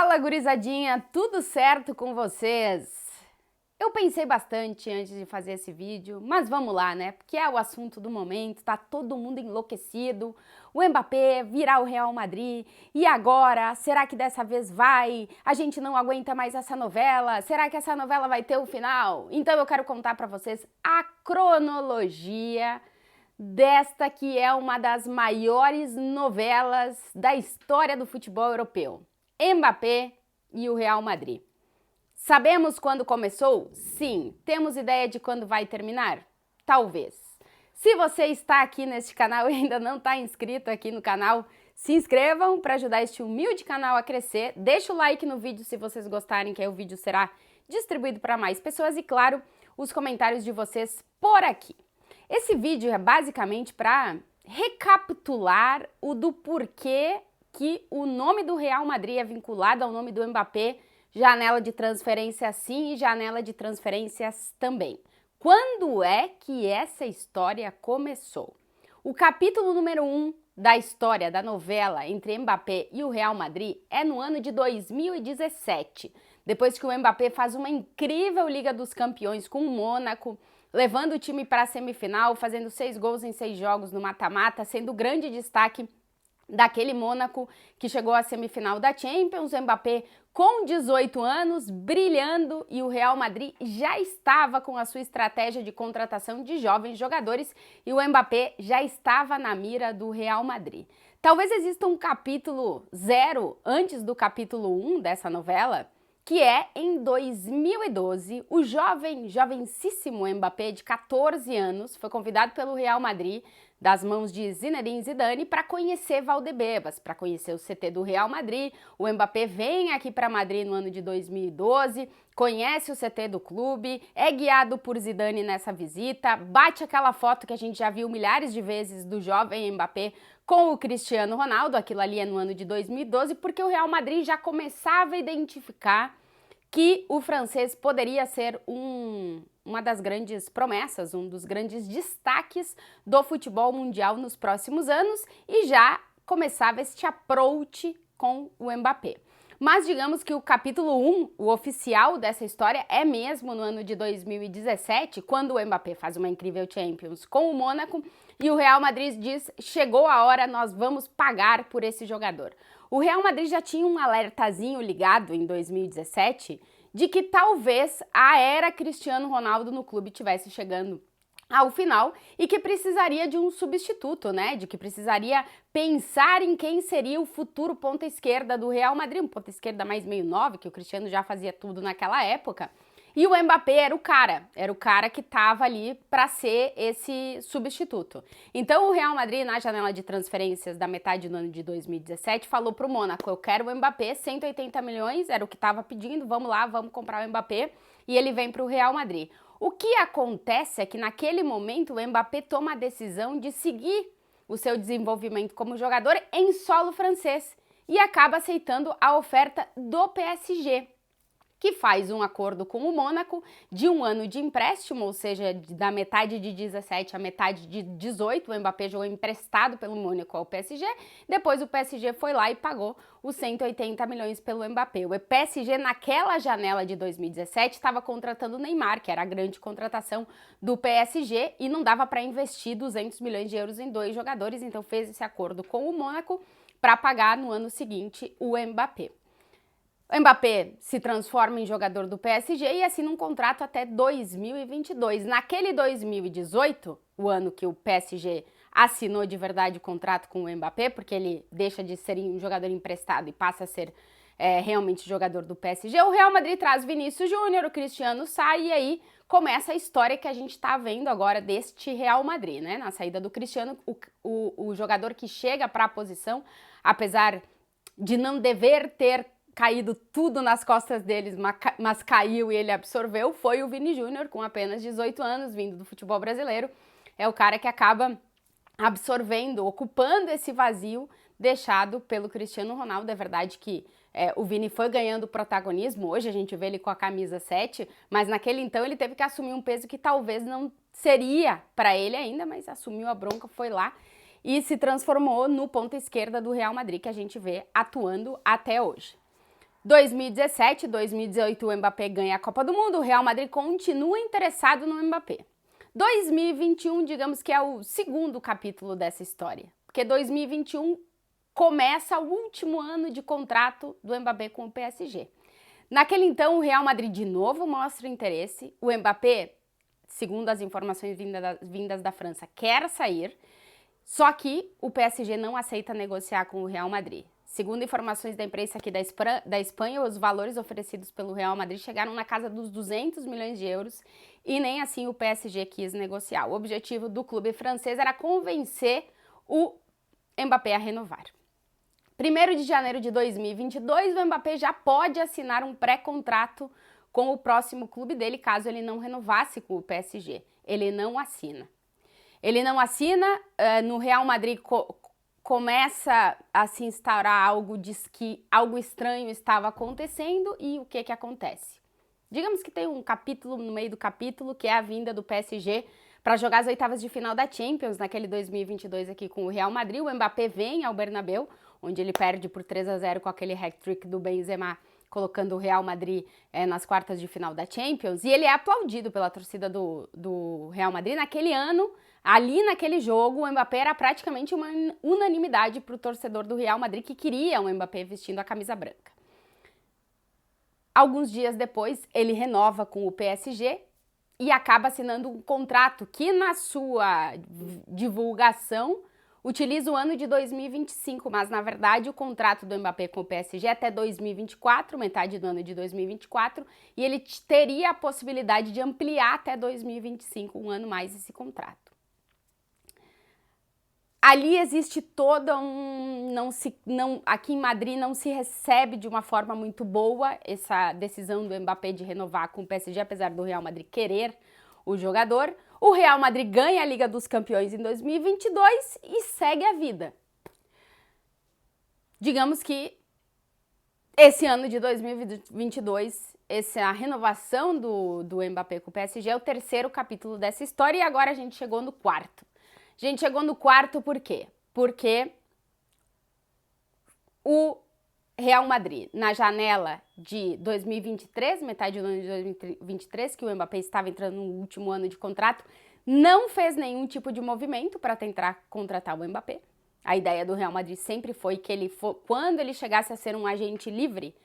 Fala, gurizadinha, tudo certo com vocês? Eu pensei bastante antes de fazer esse vídeo, mas vamos lá, né? Porque é o assunto do momento, tá todo mundo enlouquecido. O Mbappé virar o Real Madrid. E agora? Será que dessa vez vai? A gente não aguenta mais essa novela? Será que essa novela vai ter um final? Então eu quero contar pra vocês a cronologia desta que é uma das maiores novelas da história do futebol europeu. Mbappé e o Real Madrid. Sabemos quando começou? Sim. Temos ideia de quando vai terminar? Talvez. Se você está aqui neste canal e ainda não está inscrito aqui no canal, se inscrevam para ajudar este humilde canal a crescer. Deixa o like no vídeo se vocês gostarem, que aí o vídeo será distribuído para mais pessoas e, claro, os comentários de vocês por aqui. Esse vídeo é basicamente para recapitular o do porquê que o nome do Real Madrid é vinculado ao nome do Mbappé, janela de transferência sim e janela de transferências também. Quando é que essa história começou? O capítulo número 1 da história da novela entre Mbappé e o Real Madrid é no ano de 2017, depois que o Mbappé faz uma incrível Liga dos Campeões com o Mônaco, levando o time para a semifinal, fazendo 6 gols em 6 jogos no mata-mata, sendo o grande destaque daquele Mônaco que chegou à semifinal da Champions. O Mbappé com 18 anos, brilhando, e o Real Madrid já estava com a sua estratégia de contratação de jovens jogadores e o Mbappé já estava na mira do Real Madrid. Talvez exista um capítulo 0 antes do capítulo 1 dessa novela, que é em 2012, o jovencíssimo Mbappé, de 14 anos, foi convidado pelo Real Madrid, das mãos de Zinedine Zidane, para conhecer Valdebebas, para conhecer o CT do Real Madrid. O Mbappé vem aqui para Madrid no ano de 2012, conhece o CT do clube, é guiado por Zidane nessa visita, bate aquela foto que a gente já viu milhares de vezes do jovem Mbappé com o Cristiano Ronaldo. Aquilo ali é no ano de 2012, porque o Real Madrid já começava a identificar que o francês poderia ser uma das grandes promessas, um dos grandes destaques do futebol mundial nos próximos anos, e já começava este approach com o Mbappé. Mas digamos que o capítulo 1, o oficial dessa história, é mesmo no ano de 2017, quando o Mbappé faz uma incrível Champions com o Mônaco e o Real Madrid diz: chegou a hora, nós vamos pagar por esse jogador. O Real Madrid já tinha um alertazinho ligado em 2017 de que talvez a era Cristiano Ronaldo no clube estivesse chegando ao final e que precisaria de um substituto, né? De que precisaria pensar em quem seria o futuro ponta esquerda do Real Madrid, um ponta esquerda mais meio 9, que o Cristiano já fazia tudo naquela época. E o Mbappé era o cara que estava ali para ser esse substituto. Então o Real Madrid, na janela de transferências da metade do ano de 2017, falou para o Mônaco: eu quero o Mbappé, 180 milhões, era o que estava pedindo, vamos lá, vamos comprar o Mbappé, e ele vem para o Real Madrid. O que acontece é que naquele momento o Mbappé toma a decisão de seguir o seu desenvolvimento como jogador em solo francês e acaba aceitando a oferta do PSG, que faz um acordo com o Mônaco de 1 ano de empréstimo, ou seja, da metade de 17 à metade de 18, o Mbappé jogou emprestado pelo Mônaco ao PSG, depois o PSG foi lá e pagou os 180 milhões pelo Mbappé. O PSG, naquela janela de 2017, estava contratando o Neymar, que era a grande contratação do PSG, e não dava para investir 200 milhões de euros em 2 jogadores, então fez esse acordo com o Mônaco para pagar no ano seguinte o Mbappé. O Mbappé se transforma em jogador do PSG e assina um contrato até 2022. Naquele 2018, o ano que o PSG assinou de verdade o contrato com o Mbappé, porque ele deixa de ser um jogador emprestado e passa a ser realmente jogador do PSG, o Real Madrid traz Vinícius Júnior, o Cristiano sai e aí começa a história que a gente está vendo agora deste Real Madrid, né? Na saída do Cristiano, o jogador que chega para a posição, apesar de não dever ter caído tudo nas costas deles, mas caiu e ele absorveu, foi o Vini Júnior, com apenas 18 anos, vindo do futebol brasileiro. É o cara que acaba absorvendo, ocupando esse vazio deixado pelo Cristiano Ronaldo. É verdade que o Vini foi ganhando protagonismo, hoje a gente vê ele com a camisa 7, mas naquele então ele teve que assumir um peso que talvez não seria para ele ainda, mas assumiu a bronca, foi lá e se transformou no ponta esquerda do Real Madrid, que a gente vê atuando até hoje. 2017, 2018 o Mbappé ganha a Copa do Mundo, o Real Madrid continua interessado no Mbappé. 2021, digamos que é o segundo capítulo dessa história, porque 2021 começa o último ano de contrato do Mbappé com o PSG. Naquele então, o Real Madrid de novo mostra interesse, o Mbappé, segundo as informações vindas da França, quer sair, só que o PSG não aceita negociar com o Real Madrid. Segundo informações da imprensa aqui da Espanha, os valores oferecidos pelo Real Madrid chegaram na casa dos 200 milhões de euros e nem assim o PSG quis negociar. O objetivo do clube francês era convencer o Mbappé a renovar. 1º de janeiro de 2022, o Mbappé já pode assinar um pré-contrato com o próximo clube dele, caso ele não renovasse com o PSG. Ele não assina. Ele não assina, no Real Madrid começa a se instaurar algo, diz que algo estranho estava acontecendo e o que acontece? Digamos que tem um capítulo no meio do capítulo que é a vinda do PSG para jogar as oitavas de final da Champions naquele 2022 aqui com o Real Madrid. O Mbappé vem ao Bernabéu, onde ele perde por 3-0 com aquele hat-trick do Benzema, colocando o Real Madrid nas quartas de final da Champions, e ele é aplaudido pela torcida do Real Madrid. Naquele ano, ali naquele jogo, o Mbappé era praticamente uma unanimidade para o torcedor do Real Madrid que queria o Mbappé vestindo a camisa branca. Alguns dias depois, ele renova com o PSG e acaba assinando um contrato que, na sua divulgação, utiliza o ano de 2025, mas na verdade o contrato do Mbappé com o PSG é até 2024, metade do ano de 2024, e ele teria a possibilidade de ampliar até 2025, um ano mais esse contrato. Ali existe toda aqui em Madrid não se recebe de uma forma muito boa essa decisão do Mbappé de renovar com o PSG, apesar do Real Madrid querer o jogador. O Real Madrid ganha a Liga dos Campeões em 2022 e segue a vida. Digamos que esse ano de 2022, essa renovação do Mbappé com o PSG é o 3º capítulo dessa história e agora a gente chegou no 4º. A gente chegou no 4º por quê? Porque o Real Madrid, na janela de 2023, metade do ano de 2023, que o Mbappé estava entrando no último ano de contrato, não fez nenhum tipo de movimento para tentar contratar o Mbappé. A ideia do Real Madrid sempre foi que quando ele chegasse a ser um agente livre,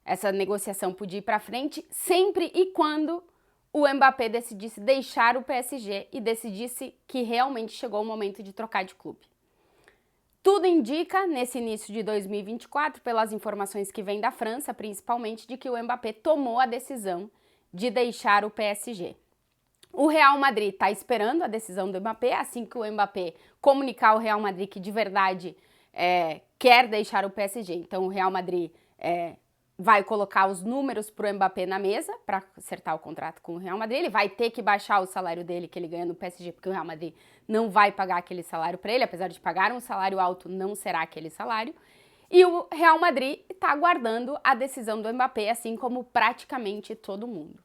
essa negociação podia ir para frente, sempre e quando o Mbappé decidisse deixar o PSG e decidisse que realmente chegou o momento de trocar de clube. Tudo indica, nesse início de 2024, pelas informações que vêm da França, principalmente, de que o Mbappé tomou a decisão de deixar o PSG. O Real Madrid está esperando a decisão do Mbappé, assim que o Mbappé comunicar ao Real Madrid que de verdade quer deixar o PSG. Então o Real Madrid vai colocar os números para o Mbappé na mesa para acertar o contrato com o Real Madrid. Ele vai ter que baixar o salário dele que ele ganha no PSG, porque o Real Madrid não vai pagar aquele salário para ele, apesar de pagar um salário alto, não será aquele salário. E o Real Madrid está aguardando a decisão do Mbappé, assim como praticamente todo mundo.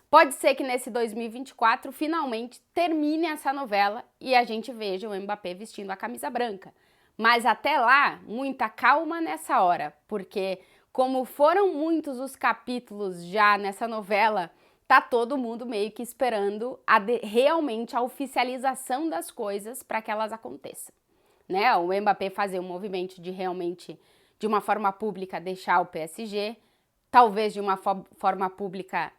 Pode ser que nesse 2024 finalmente termine essa novela e a gente veja o Mbappé vestindo a camisa branca. Mas até lá, muita calma nessa hora, porque como foram muitos os capítulos já nessa novela, tá todo mundo meio que esperando realmente a oficialização das coisas para que elas aconteçam, né? O Mbappé fazer um movimento de realmente, de uma forma pública, deixar o PSG, talvez de uma forma pública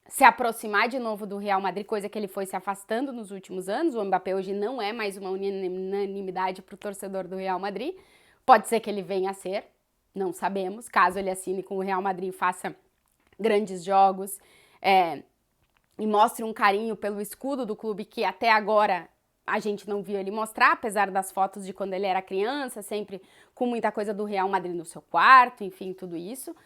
se aproximar de novo do Real Madrid, coisa que ele foi se afastando nos últimos anos. O Mbappé hoje não é mais uma unanimidade para o torcedor do Real Madrid. Pode ser que ele venha a ser, não sabemos, caso ele assine com o Real Madrid e faça grandes jogos e mostre um carinho pelo escudo do clube que até agora a gente não viu ele mostrar, apesar das fotos de quando ele era criança, sempre com muita coisa do Real Madrid no seu quarto, enfim, tudo isso.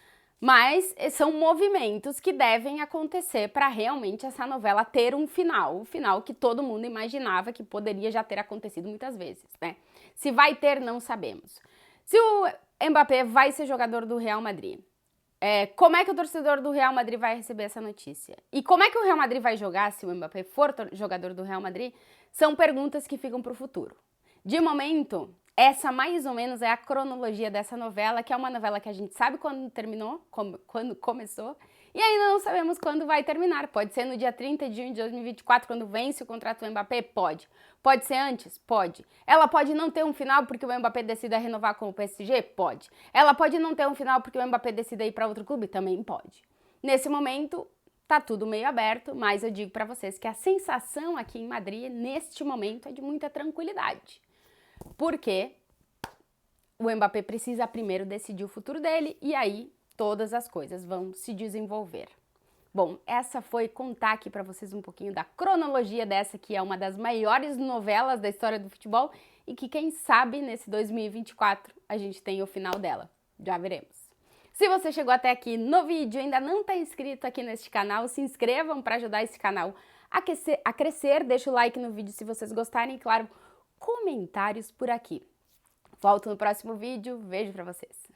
Mas são movimentos que devem acontecer para realmente essa novela ter um final, o final que todo mundo imaginava que poderia já ter acontecido muitas vezes, né? Se vai ter, não sabemos. Se o Mbappé vai ser jogador do Real Madrid, como é que o torcedor do Real Madrid vai receber essa notícia? E como é que o Real Madrid vai jogar se o Mbappé for jogador do Real Madrid? São perguntas que ficam para o futuro. De momento, Essa mais ou menos é a cronologia dessa novela, que é uma novela que a gente sabe quando terminou, quando começou, e ainda não sabemos quando vai terminar. Pode ser no dia 30 de junho de 2024, quando vence o contrato do Mbappé? Pode. Pode ser antes? Pode. Ela pode não ter um final porque o Mbappé decida renovar com o PSG? Pode. Ela pode não ter um final porque o Mbappé decida ir para outro clube? Também pode. Nesse momento, tá tudo meio aberto, mas eu digo para vocês que a sensação aqui em Madrid, neste momento, é de muita tranquilidade. Porque o Mbappé precisa primeiro decidir o futuro dele e aí todas as coisas vão se desenvolver. Bom, essa foi contar aqui para vocês um pouquinho da cronologia dessa que é uma das maiores novelas da história do futebol e que quem sabe nesse 2024 a gente tem o final dela. Já veremos. Se você chegou até aqui no vídeo e ainda não está inscrito aqui neste canal, se inscrevam para ajudar esse canal a crescer. Deixa o like no vídeo se vocês gostarem e, claro, comentários por aqui. Volto no próximo vídeo. Beijo pra vocês.